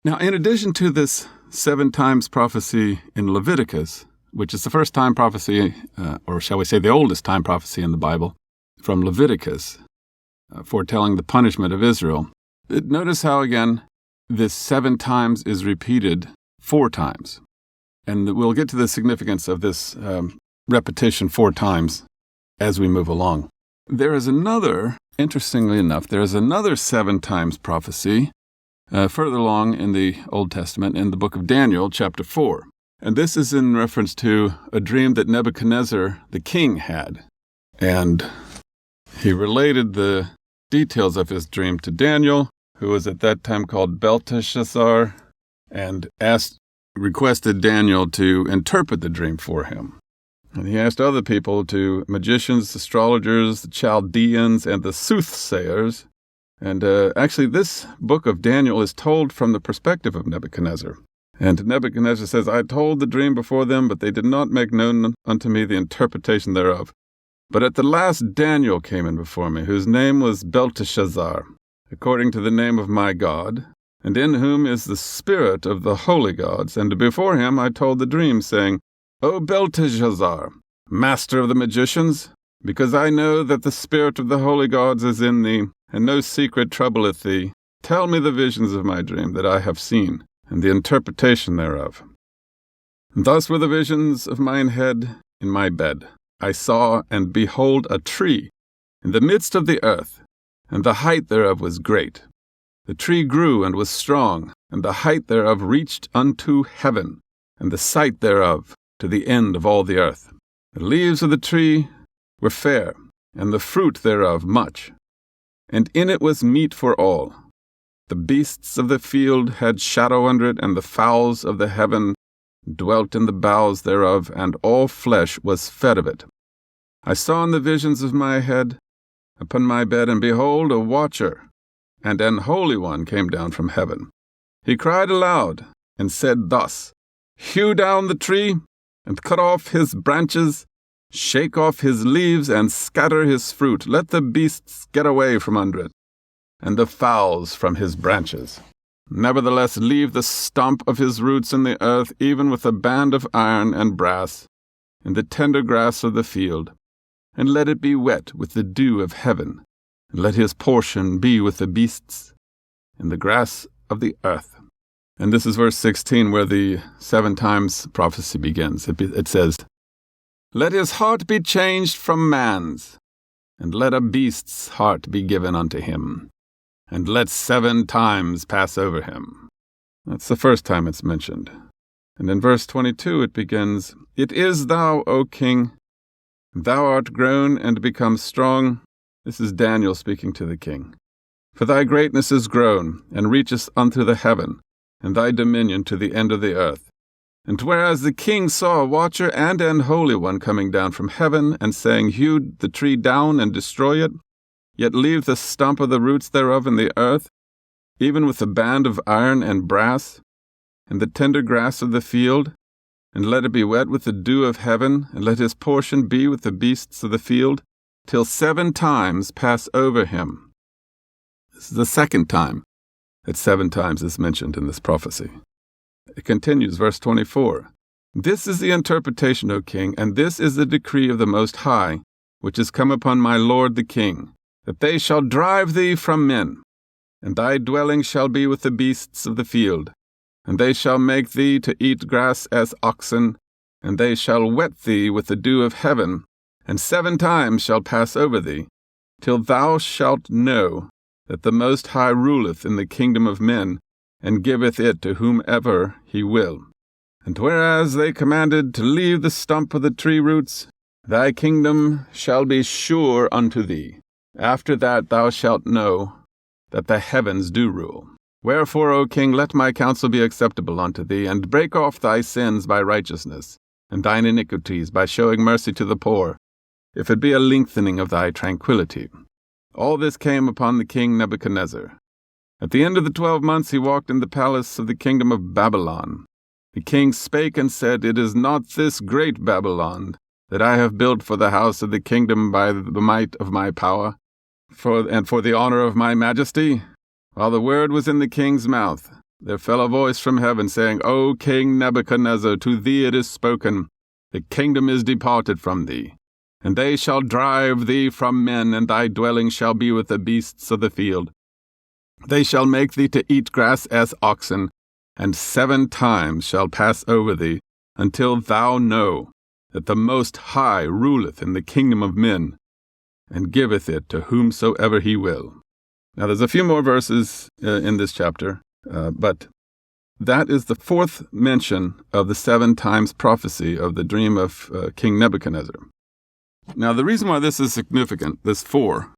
Now, in addition to this 7 times prophecy in Leviticus, which is the first time prophecy, or shall we say the oldest time prophecy in the Bible, from Leviticus, foretelling the punishment of Israel, notice how, again, this 7 times is repeated 4 times. And we'll get to the significance of this repetition 4 times as we move along. There is another, interestingly enough, there is another 7 times prophecy further along in the Old Testament in the book of Daniel, chapter 4. And this is in reference to a dream that Nebuchadnezzar, the king, had. And he related the details of his dream to Daniel, who was at that time called Belteshazzar, and requested Daniel to interpret the dream for him. And he asked other people, magicians, astrologers, the Chaldeans, and the soothsayers. And actually, this book of Daniel is told from the perspective of Nebuchadnezzar. And Nebuchadnezzar says, I told the dream before them, but they did not make known unto me the interpretation thereof. But at the last Daniel came in before me, whose name was Belteshazzar, according to the name of my God, and in whom is the spirit of the holy gods. And before him I told the dream, saying, O Belteshazzar, master of the magicians, because I know that the spirit of the holy gods is in thee, and no secret troubleth thee, tell me the visions of my dream that I have seen, and the interpretation thereof. And thus were the visions of mine head in my bed. I saw, and behold, a tree in the midst of the earth, and the height thereof was great. The tree grew and was strong, and the height thereof reached unto heaven, and the sight thereof to the end of all the earth. The leaves of the tree were fair, and the fruit thereof much, and in it was meat for all. The beasts of the field had shadow under it, and the fowls of the heaven dwelt in the boughs thereof, and all flesh was fed of it. I saw in the visions of my head upon my bed, and behold, a watcher, and an holy one came down from heaven. He cried aloud, and said thus, Hew down the tree, and cut off his branches, shake off his leaves, and scatter his fruit. Let the beasts get away from under it, and the fowls from his branches. Nevertheless, leave the stump of his roots in the earth, even with a band of iron and brass, in the tender grass of the field, and let it be wet with the dew of heaven, and let his portion be with the beasts in the grass of the earth. And this is verse 16, where the 7 times prophecy begins. It says, Let his heart be changed from man's, and let a beast's heart be given unto him, and let 7 times pass over him. That's the first time it's mentioned. And in verse 22 it begins, It is thou, O king, thou art grown and become strong. This is Daniel speaking to the king. For thy greatness is grown, and reacheth unto the heaven, and thy dominion to the end of the earth. And whereas the king saw a watcher and an holy one coming down from heaven, and saying, Hew the tree down and destroy it, yet leave the stump of the roots thereof in the earth, even with a band of iron and brass, and the tender grass of the field, and let it be wet with the dew of heaven, and let his portion be with the beasts of the field, till 7 times pass over him. This is the second time that 7 times is mentioned in this prophecy. It continues, verse 24. This is the interpretation, O king, and this is the decree of the Most High, which is come upon my lord the king, that they shall drive thee from men, and thy dwelling shall be with the beasts of the field, and they shall make thee to eat grass as oxen, and they shall wet thee with the dew of heaven, and 7 times shall pass over thee, till thou shalt know that the Most High ruleth in the kingdom of men, and giveth it to whomever he will. And whereas they commanded to leave the stump of the tree roots, thy kingdom shall be sure unto thee. After that thou shalt know that the heavens do rule. Wherefore, O king, let my counsel be acceptable unto thee, and break off thy sins by righteousness, and thine iniquities by showing mercy to the poor, if it be a lengthening of thy tranquillity. All this came upon the king Nebuchadnezzar. At the end of the 12 months he walked in the palace of the kingdom of Babylon. The king spake and said, It is not this great Babylon that I have built for the house of the kingdom by the might of my power, and for the honor of my majesty? While the word was in the king's mouth, There fell a voice from heaven, saying, O King Nebuchadnezzar, to thee it is spoken, the kingdom is departed from thee, and they shall drive thee from men, and thy dwelling shall be with the beasts of the field. They shall make thee to eat grass as oxen, and 7 times shall pass over thee, until thou know that the Most High ruleth in the kingdom of men, and giveth it to whomsoever he will. Now there's a few more verses in this chapter, but that is the 4th mention of the 7 times prophecy of the dream of King Nebuchadnezzar. Now the reason why this is significant, this 4,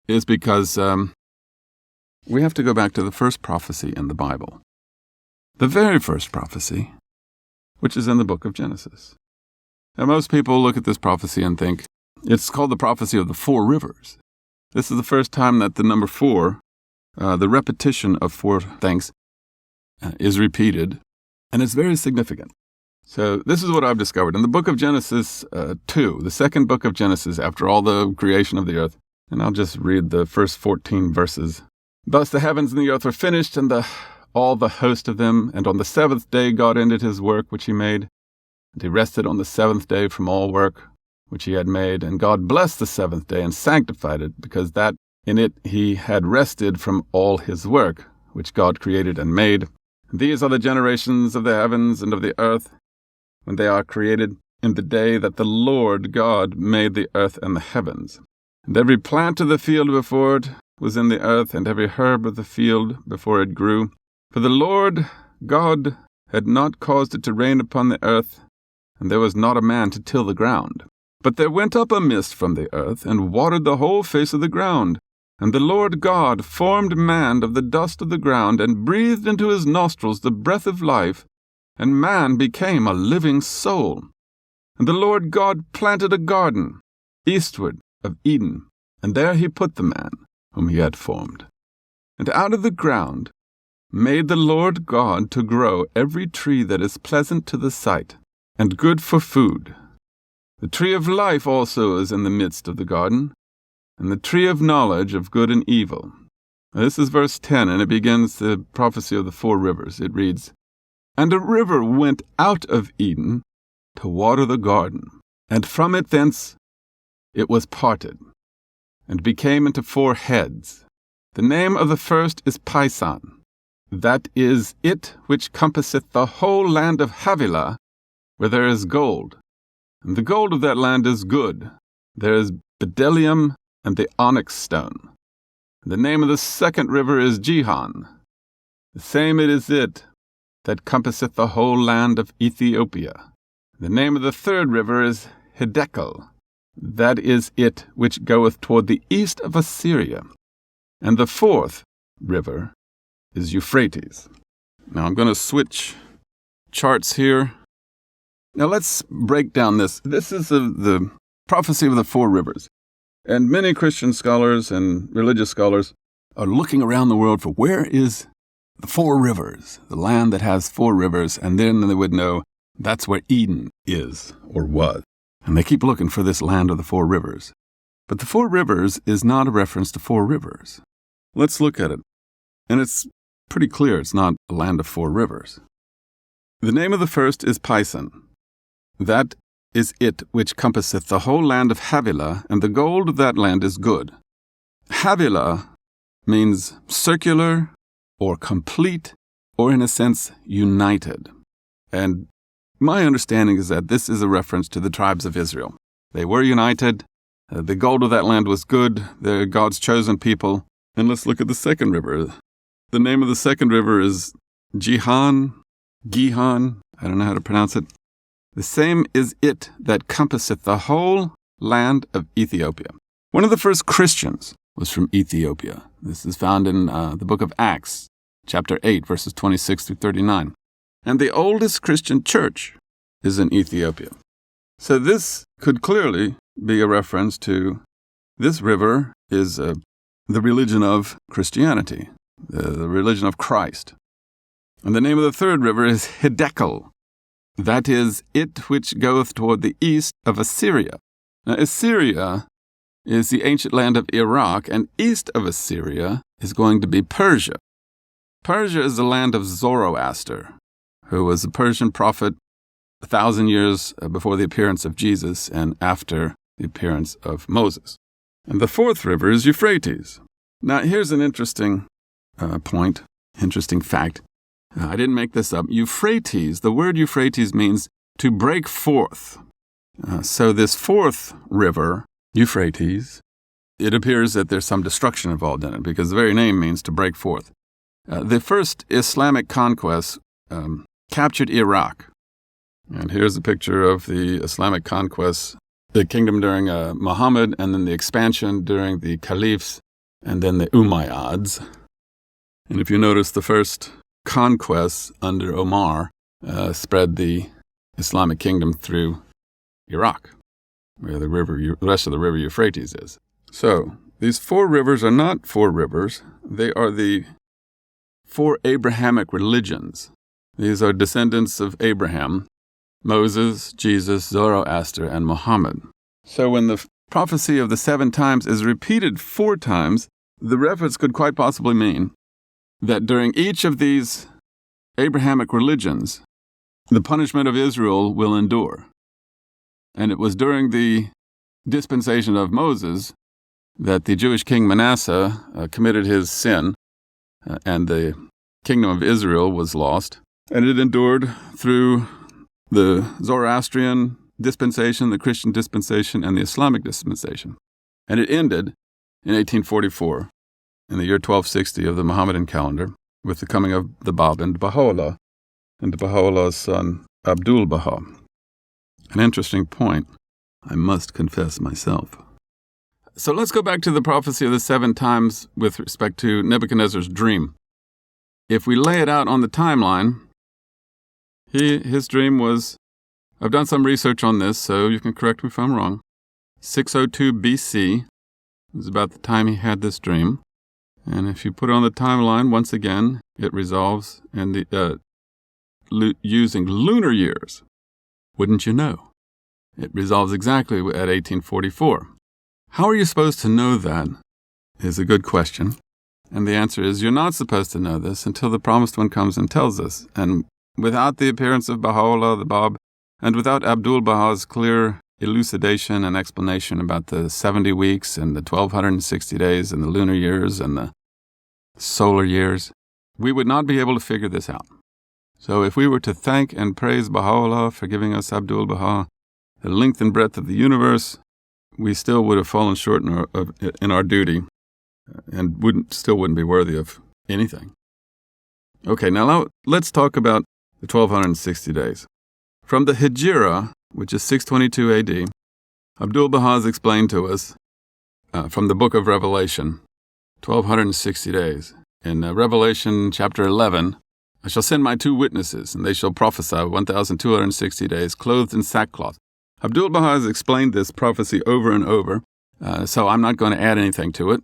is because we have to go back to the first prophecy in the Bible. The very first prophecy, which is in the book of Genesis. Now most people look at this prophecy and think, it's called the prophecy of the 4 rivers. This is the first time that the number 4, the repetition of 4 things, is repeated, and it's very significant. So this is what I've discovered. In the book of Genesis 2, the second book of Genesis, after all the creation of the earth, and I'll just read the first 14 verses. Thus the heavens and the earth were finished, and all the host of them, and on the 7th day God ended his work which he made, and he rested on the 7th day from all work which he had made. And God blessed the 7th day and sanctified it, because that in it he had rested from all his work which God created and made. And these are the generations of the heavens and of the earth, when they are created, in the day that the Lord God made the earth and the heavens. And every plant of the field before it was in the earth, and every herb of the field before it grew. For the Lord God had not caused it to rain upon the earth, and there was not a man to till the ground. But there went up a mist from the earth, and watered the whole face of the ground. And the Lord God formed man of the dust of the ground, and breathed into his nostrils the breath of life, and man became a living soul. And the Lord God planted a garden eastward of Eden, and there he put the man whom he had formed. And out of the ground made the Lord God to grow every tree that is pleasant to the sight, and good for food. The tree of life also is in the midst of the garden, and the tree of knowledge of good and evil. Now, this is verse 10, and it begins the prophecy of the 4 rivers. It reads, And a river went out of Eden to water the garden, and from it thence it was parted, and became into 4 heads. The name of the first is Pison. That is it which compasseth the whole land of Havilah, where there is gold. And the gold of that land is good. There is bdellium and the onyx stone. The name of the second river is Gihon. The same it is it that compasseth the whole land of Ethiopia. The name of the third river is Hiddekel. That is it which goeth toward the east of Assyria. And the 4th river is Euphrates. Now I'm going to switch charts here. Now let's break down this. This is the prophecy of the 4 rivers. And many Christian scholars and religious scholars are looking around the world for where is the 4 rivers, the land that has 4 rivers, and then they would know that's where Eden is or was. And they keep looking for this land of the 4 rivers. But the 4 rivers is not a reference to 4 rivers. Let's look at it. And it's pretty clear it's not a land of 4 rivers. The name of the first is Pison. That is it which compasseth the whole land of Havilah, and the gold of that land is good. Havilah means circular or complete, or in a sense, united. And my understanding is that this is a reference to the tribes of Israel. They were united. The gold of that land was good. They're God's chosen people. And let's look at the second river. The name of the second river is Gihon. I don't know how to pronounce it. The same is it that compasseth the whole land of Ethiopia. One of the first Christians was from Ethiopia. This is found in the book of Acts, chapter 8, verses 26 through 39. And the oldest Christian church is in Ethiopia. So this could clearly be a reference to this river is the religion of Christianity, the religion of Christ. And the name of the third river is Hiddekel. That is it which goeth toward the east of Assyria. Now, Assyria is the ancient land of Iraq, and east of Assyria is going to be Persia. Persia is the land of Zoroaster, who was a Persian prophet 1,000 years before the appearance of Jesus and after the appearance of Moses. And the fourth river is Euphrates. Now, here's an interesting point, interesting fact. I didn't make this up. Euphrates, the word Euphrates means to break forth. So this fourth river, Euphrates, it appears that there's some destruction involved in it because the very name means to break forth. The first Islamic conquest captured Iraq. And here's a picture of the Islamic conquest, the kingdom during Muhammad, and then the expansion during the caliphs, and then the Umayyads. And if you notice, the first conquest under Omar spread the Islamic kingdom through Iraq, where the rest of the river Euphrates is. So, these four rivers are not four rivers. They are the four Abrahamic religions. These are descendants of Abraham: Moses, Jesus, Zoroaster, and Muhammad. So when the prophecy of the 7 times is repeated 4 times, the reference could quite possibly mean that during each of these Abrahamic religions, the punishment of Israel will endure. And it was during the dispensation of Moses that the Jewish king Manasseh committed his sin, and the kingdom of Israel was lost. And it endured through the Zoroastrian dispensation, the Christian dispensation, and the Islamic dispensation. And it ended in 1844, in the year 1260 of the Mohammedan calendar, with the coming of the Bab and Baha'u'lláh, and Baha'u'llah's son, Abdul Baha. An interesting point, I must confess myself. So let's go back to the prophecy of the 7 times with respect to Nebuchadnezzar's dream. If we lay it out on the timeline, his dream was, I've done some research on this, so you can correct me if I'm wrong, 602 BC was about the time he had this dream. And if you put it on the timeline, once again, it resolves in the using lunar years. Wouldn't you know? It resolves exactly at 1844. How are you supposed to know that is a good question. And the answer is you're not supposed to know this until the promised one comes and tells us. And without the appearance of Baha'u'lláh, the Bab, and without Abdul Baha's clear elucidation and explanation about the 70 weeks and the 1260 days and the lunar years and the solar years, we would not be able to figure this out. So if we were to thank and praise Baha'u'lláh for giving us Abdul Baha, the length and breadth of the universe, we still would have fallen short in our duty and still wouldn't be worthy of anything. Okay, now let's talk about the 1260 days. From the Hijra, which is 622 AD, Abdul Baha has explained to us from the book of Revelation, 1260 days. In Revelation chapter 11, I shall send my 2 witnesses, and they shall prophesy 1,260 days, clothed in sackcloth. Abdul Baha has explained this prophecy over and over, so I'm not going to add anything to it.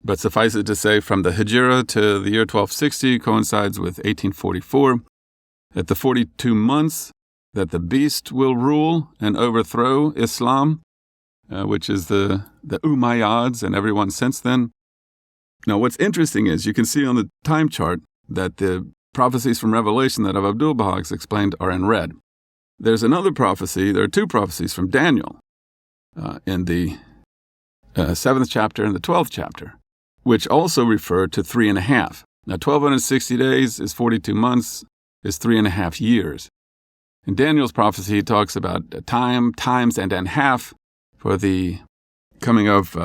But suffice it to say, from the Hijra to the year 1260 coincides with 1844, that the 42 months that the beast will rule and overthrow Islam, which is the Umayyads and everyone since then. Now, what's interesting is you can see on the time chart that the prophecies from Revelation that Abdul Baha has explained are in red. There's another prophecy, there are 2 prophecies from Daniel in the 7th chapter and the 12th chapter, which also refer to 3.5. Now, 1260 days is 42 months, is 3.5 years. In Daniel's prophecy, he talks about times and half for the coming of